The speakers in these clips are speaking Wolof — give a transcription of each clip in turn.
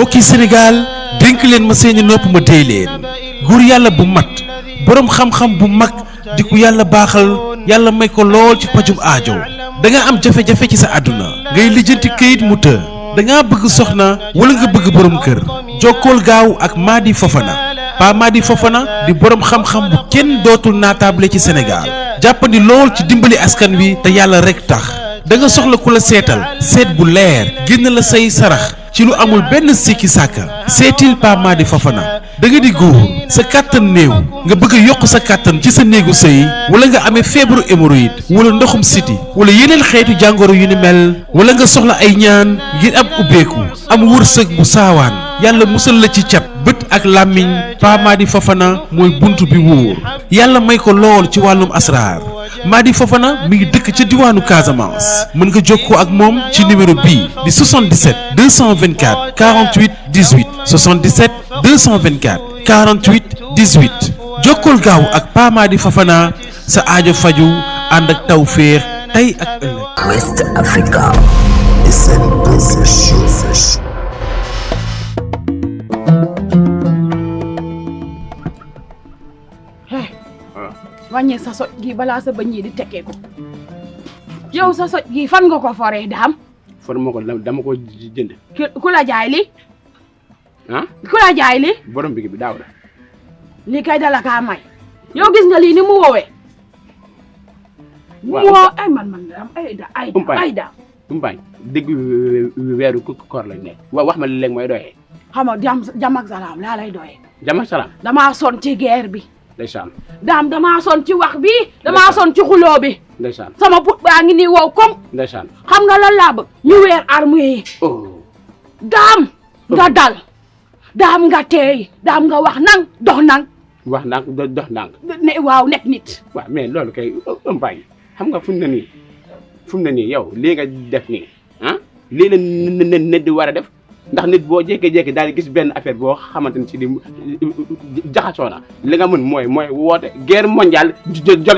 mbokki Sénégal dénk leen ma seeni nopp ma déy leen góor yàlla bu mat boroom xam-xam bu mag di ku yàlla baaxal yàlla may ko lool ci pajum aajo da nga am jafe-jafe ci sa àdduna ngay lijjanti këyit mu të da ngaa bëgg soxna wala nga bëgg boroom kër jokkool gaaw ak Mady Fofana Pa Mady Fofana di boroom xam-xam bu kenn dootul naataable ci Sénégal jàppandi lool ci dimbali askan wi te yàlla rekk tax da nga soxla ku la seetal seet bu leer génn la say sarax ci lu amul benn sikki sàkka seetil Pa Mady Fofana da nga di góor sa kàttan néew nga bëgg a yokk sa kàttan ci sa néegu sëy wala nga amee feebaru hémorroïde wala ndoxum siti wala yeneen xeetu jàngoro yu ni mel wala nga soxla ay ñaan ngir am ubbeeku am wërsëg bu saawaan yàlla musal la ci cat bët ak làmmiñ Pa Mady Fofana mooy bunt bi wóor yàlla may ko lool ci wàllum asraar Mady Fofana mi ngi dëkk ca diwaanu Casamance mën nga jokkoo ak moom ci numéro bii di 77 224 48 18 77 224 48 18 jokkool gaaw ak Pa Mady Fofana sa aajo faju ànd ak tawféex tey ak ëllëg. West Africa SN Production. wàññee sa soj gi balaa sa bëñ yi di tekkeeku yow sa soj gi fan nga ko foree daam. for ma ko dama ko jënd. ku la jaay li ah. ku la jaay li borom bi daaw la. lii kay dala kaa may. yow gis nga lii ni mu woowee. waaw mu woo ay man daam ay da. Umpaañ dégg weeru koor lañ nekk. wax ma léegi mooy doyee. xam nga jàmm ak salaam laa lay doyee. jàmm ak salaam. damaa son ci guerre bi. ndeysaan. daam damaa son ci wax bi. damaa son ci xuloo bi. ndeysaan. sama put baa ngi nii wow kom. ndeysaan. xam nga lan laa bëgg ñu weer arme yi. daam nga dal. daam nga teey daam nga wax nang dox nang. wax ndànk dox ndànk. ne waaw nekk nit. waaw mais loolu kay Umpaañ xam nga fu mu ne nii yow lii nga def nii ah lii la nit di war a def ndax nit boo jékkee-jékki daal di gis benn affaire boo xamante ni si di jaxasoo na li nga mën mooy woote guerre mondiale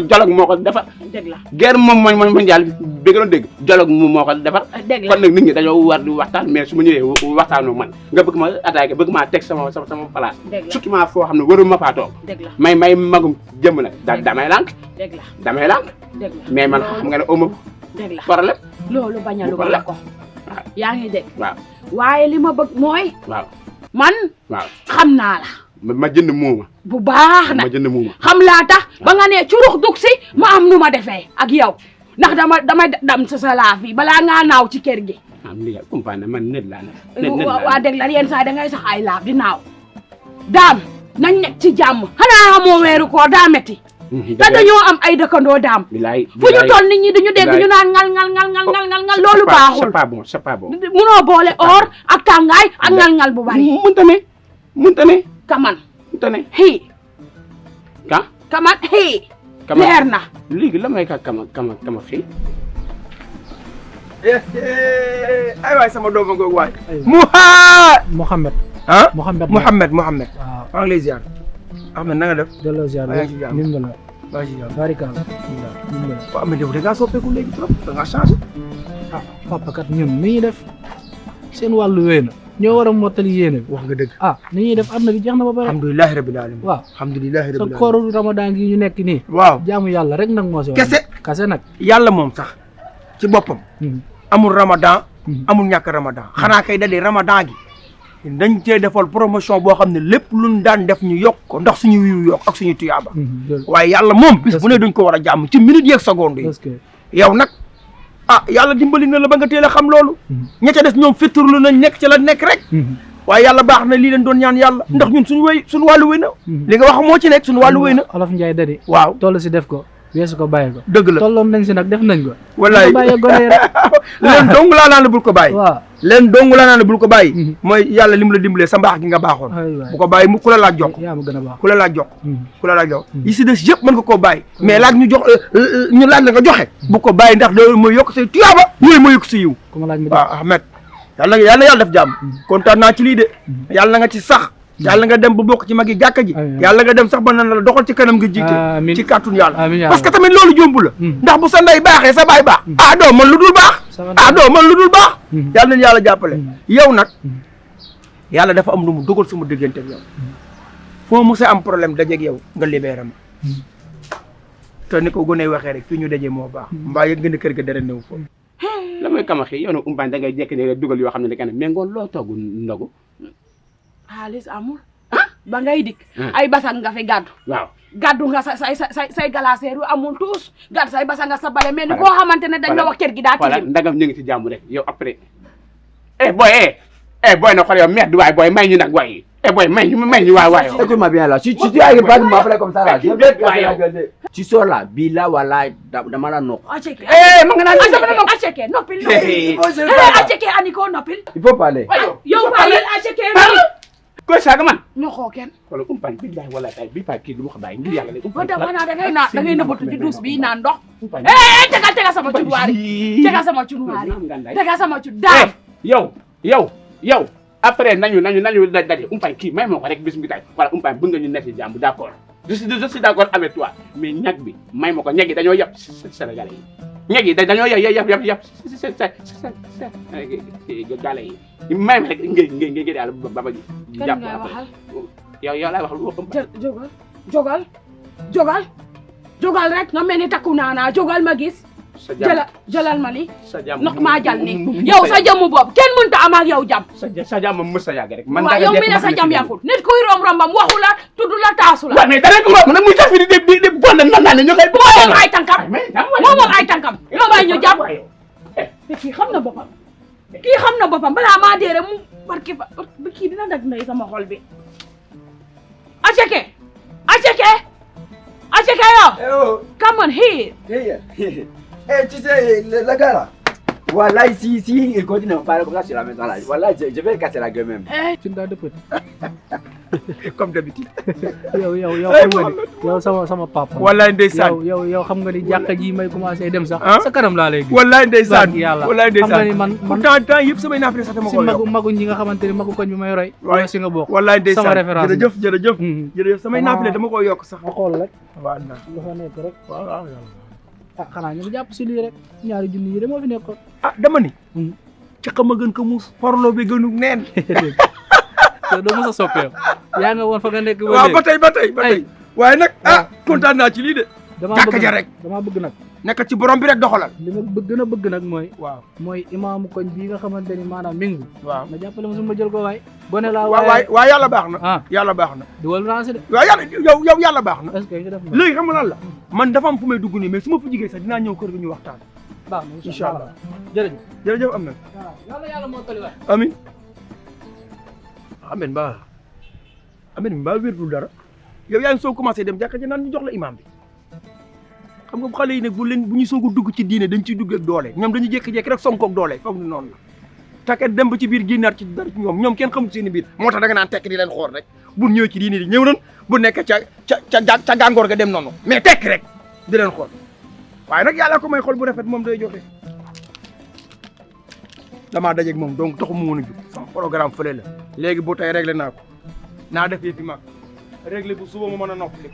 dialogue moo ko defar. dëgg la guerre mondiale bi nga doon dégg dialogue moo ko defar. dëgg la kon nag nit ñi dañoo war di waxtaan mais su ma ñëwee waxtaanoo man nga bëgg ma attaqué bëgg maa teg sama place. dëgg la surtout maa foo xam ne waru ma faa toog. dëgg la may magum jëmm nag damay lànk. dëgg la damay lànk. dëgg la mais man xam nga ne aw ma dëgg la problème. loolu bañalu ma la ko. waaw yaa ngi dégg. waaw waaye li ma bëgg mooy. waaw man. waaw xam naa la. ma jënd muuma. bu baax na ma jënd muuma. xam laa tax ba nga ne curux dug si ma am nu ma defee ak yow ndax dama dam sa laaf yi balaa ngaa naaw ci kër gi. am li nga comprendre man nit laa ne. waa dégg la yenn saa dangay sax ay laaf di naaw. daam nañ nekk ci jàmm xanaa xamoo weeru koor daa metti te dañoo am ay dëkkandoo daam. bilaay fu ñu toll nit ñi dañu dégg ñu naan ngal loolu baaxul. c'est pas bon c'est pas bon. munoo boole or ak tàngaay ak ngal bu bari. mënta ne. kaman. mënta ne. xii. ka. kaman xii. kama leer na. léegi la may ka kama xii. ay waay sama doom ngoog waay. Mouhamed. ah Mouhamed. Mouhamed. waaw maa ngi lay ziar. Ahmed na nga def. delloo ziar maa ngi ci jàmm. nim la maa ngi ci jàmm. barikaala waaw Ahmed yow da ngaa soppeeku léegi trop da ngaa changé. ah papa kat ñun ni ñuy def seen wàllu wéy na ñoo war a mottali yéene bi wax nga dëgg. ah ni ñuy def àdduna bi jeex na ba pare alhamdulilah rabbil alamin. waaw alhamdulilah sa rabbil alamin. kooru ramadan gi ñu nekk nii waaw jaamu yàlla rek nag moo si war kase nag yàlla moom sax ci boppam. amul ramadan. amul ñàkk ramadan. xanaa kay da di ramadan gi. dañ cee defal promotion boo xam ne lépp luñ daan def ñu yokk ko ndax suñu wiw yokk ak suñu tuyaaba. waaye yàlla moom bis bu ne duñ ko war a jàmm ci minute yeeg seconde yi. yow nag ah yàlla dimbali na la ba nga teel a xam loolu. ña ca des ñoom fitturlu nañ nekk ci la nekk rek. waaye yàlla baax na lii leen doon ñaan yàlla. ndax ñun suñu wàllu wéy na. li nga wax moo ci nekk suñu wàllu wéy na. Olof Njaay dadi waaw toll si def ko weesu ko bàyyi ko. dëgg la tolloon nañ si nag def nañ ko. wallaay bàyyi gone rek. leen dong laa naan la bul ko bàyyi. waaw leen dong laa naan la bul ko bàyyi. mooy yàlla lim la dimbalee sa mbaax gi nga baaxoon. bu ko bàyyi mu ku la laaj jox. yaa ma gën a baax ku la laaj jox. ku la laaj jox yi si des yëpp mën nga koo bàyyi. mais laaj ñu jox ñu laaj la nga joxe. bu ko bàyyi ndax loolu mooy yokk say tuyaaba. yooyu mooy yokk sa yiw. ku ma laaj mi waaw Ahmed yàlla def jàmm. kontaan naa ci lii de. yàlla na nga ci sax. yàlla nga dem ba bokk ci mag yi jàkka ji. yàlla nga dem sax ba nan la doxal ci kanam nga jiite. ci kàttun yàlla. parce que tamit loolu jombu la. ndax bu sa ndey baaxee sa baay baax. ah doo man lu dul baax. ah doo man lu dul baax. yàlla nañu yàlla jàppale. yow nag yàlla dafa am lu mu dogal sama diggante ak yow foo mu sa am problème dajeeg yow nga libéré ma te ni ko gone waxee rek fii ñu daje moo baax mbaa yëg nga ne kër ga dara néew foofu la mooy kamaxi yow nag umpaañ da ngay jekk ne dugal yoo xam ne da mais ngoon loo togg ndogu xaalis amul ba ngay dikk ay basan nga fi gàddu waaw gàddu nga say glacière yu amul tous gàddu say basan nga sa bale mel ni koo xamante ne dañ la wax kër gi daa voilà tilim ndagam ñu ngi ci jàmm rek yow après boy na xool yow merde waay boy may ñu nag waay boy may ñu waay Écoute-moi bien là, si tu arrives pas de m'appeler comme ça là, je vais te casser la gueule. Tu sors là, Bila, voilà, dans la note. aceke ma nga naan aceke noppil Il aceke aniko noppil faut parler. yow bàyyil aceke koy saaga man ñoxoo kenn xoolal umpaañ billahi wallahi tay bi pa kii du ma ko bàyyi ngir yàlla rek ba da mana da ngay nëbbatu ci douche bi naan ndox umpaañ tegal sama cunuwaari tegal sama cunuwaari tegal sama cun daam yow après nañu daje umpaañ kii may ma ko rek bis bi tay voilà umpaañ bëgg nga ñu nekk ci jàmm d'accord je suis d'accord avec toi mais ñag bi may ma ko ñag yi dañoo yab Sénégalais yi ñag yi dañoo yab gale yi may ma rek ngeen yàlla baba ji kan ngay waxal yow laay waxal jógal jógal rek nga mel ni takku naanaa jógal ma gis jëlal ma li sa jàmm nok maa jal ni yow sa jàmm boobu kenn mënta am ak yow jàmm sa jàmm mës sa yàgg rek waaw yow mi ne sa jàmm yàggul nit kuy rom-rombam waxu la tudd la taasu la waaw mais dara ko romb nag muy tax fi di bon naan ñu koy moom ay tànkam moom ay tànkam yow may ñu jàmm te kii xam na boppam balaa maa dee rek mu barki ba kii dina dag ndey sama xol bi aceke yow come on here Tu sais, le gars là, voilà, si il continue à parler comme ça sur la maison là, voilà, je vais le casser la gueule même. ci ndaa dëppati comme d'habitude yow xam nga ni yow sama papa wallaay ndeysaan yow xam nga ni jàkka ji may commencé dem sax ah sa kanam laa lay gis wallaay ndeysaan yàlla wallaay xam nga ndeysaan ni man temps yëpp samay naafile sax dama si ko yokk magu ñi nga xamante ni magu koñ bi may roy waaye si nga bokk wallaay ndeysaan sama référence jërëjëf samay naafile dama ko yokk sax nga xool rek waaw dafa nekk rek waaw xanaa ñu jàpp si lii rek ñaari junni yi de moo fi nekkoon dama ni ca xam a gën ko muus forloo bi gënu neen te doo mos a soppeeku yaa nga woon fa nga nekk waaw ba tey waaye nag kontaan naa ci lii de jàkka ja rek damaa bëgg nag nekk ci borom bi rek doxalal li ma gën a bëgg nag waaw mooy imaamu koñ bii nga xamante ni maanaam mi ngi waaw ma jàppale ma su ma jël ko waay gone laa waaye yàlla baax na yàlla baax na duwal rancé de waaw yow yàlla baax na est-ce que nga def léegi xam nga lan la man dafa am fu may dugg nii mais su ma fa jigee sax dinaa ñëw kër ga ñu waxtaan baax na incha allah jërëjëf am na yàlla moo tali waay amin amen mbaa wérdul dara yow yaa ngi soog commencé dem jàkka ji naan ñu jox la imam bi xam nga xale yi nag bu ñu soog a dugg ci diine dañ ciy dugg ak doole ñoom dañu jékki-jékki rek sonkoog doole foog ni noonu la takket dem ba ci biir génnaat ci dara ci ñoom kenn xamul seen i biir moo tax da nga naan tekk di leen xool rek bu ñëwee ci diine di ñëw nan bu nekk ca gàngoor ga dem noonu mais tekk rek di leen xool waaye nag yàlla ko may xol bu rafet moom day joxe damaa dajeeg moom donc taxu mu mën a jug sama programme fële la léegi bu tey réglé naa ko naa def yëfi mag réglé bu suba mu mën a noppali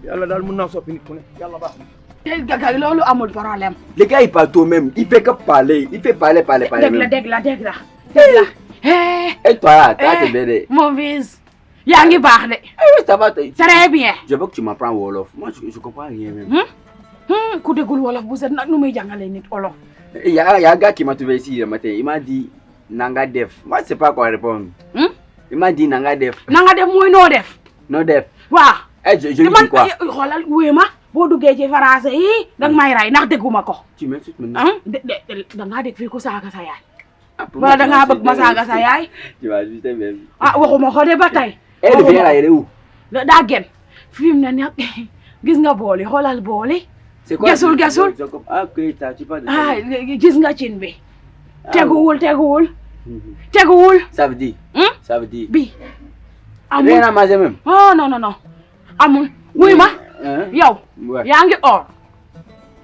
yàlla daal mën naa soppi nit ku ne yàlla baax na. Gaga loolu amul problème. Les gars, il parle tout même. Il fait que parler. Il fait parler. dégg la. Et toi là, t'es bébé. Mon fils. yaa ngi baax de. Ça va. Très bien. Je veux que tu m'apprennes Wolof. Moi, je comprends rien même. Ku déggul wolof bu set nag nu muy jàngalee nit wolof. Il y a un gars qui m'a trouvé ici le matin. Il m'a dit Nanga Def. Moi, je sais pas quoi répondre. Il m'a dit Nanga Def. Nanga Def mooy noo def. No Def. waaw. Je lui dis quoi? xoolal wuy ma boo duggee ci français yi danga may ray ndax dégguma ko. Tu m'insultes maintenant. dangaa dégg fii ku saaga sa yaay. wala dangaa bëgg ma saaga sa yaay. Tu vas insulter même. waxuma ko de ba tey. Elle vient là, elle est où? daa gen fi mu ne nag gis nga booli xoolal booli. C'est quoi? Gasul. Ah, ok, tu parles de gis nga cin bi. teguwul. Ça veut dire? Ça veut dire? bi amul Rien à manger même? Oh non amul wuy ma. yow. Ouais. yaa ngi or.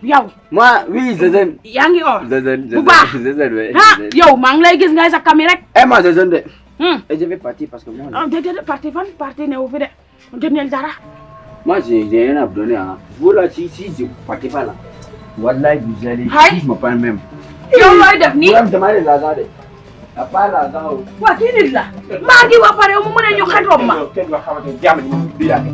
yow. Moi, oui, Zézène. yaa ngi or. Zézène, bu baax Zézène, ouais. yow maa ngi lay gis ngay sa kami rek. Eh, moi, Zézène, de. Et je vais partir parce que moi... déedéet parti fan parti ne wu fi de jëndeel dara. Moi, j'ai rien à vous donner. Hein. Vous, là, si je ne partez pas là. Wallahi, vous allez... Hi. Je me parle même. yow looy def nii. Vous allez me demander de l'argent. À part l'argent. waa kii nit la maa ngi wax pare mu mën a ñu xetoom ma kenn nga xamante ne jàmm ji moom du yàgg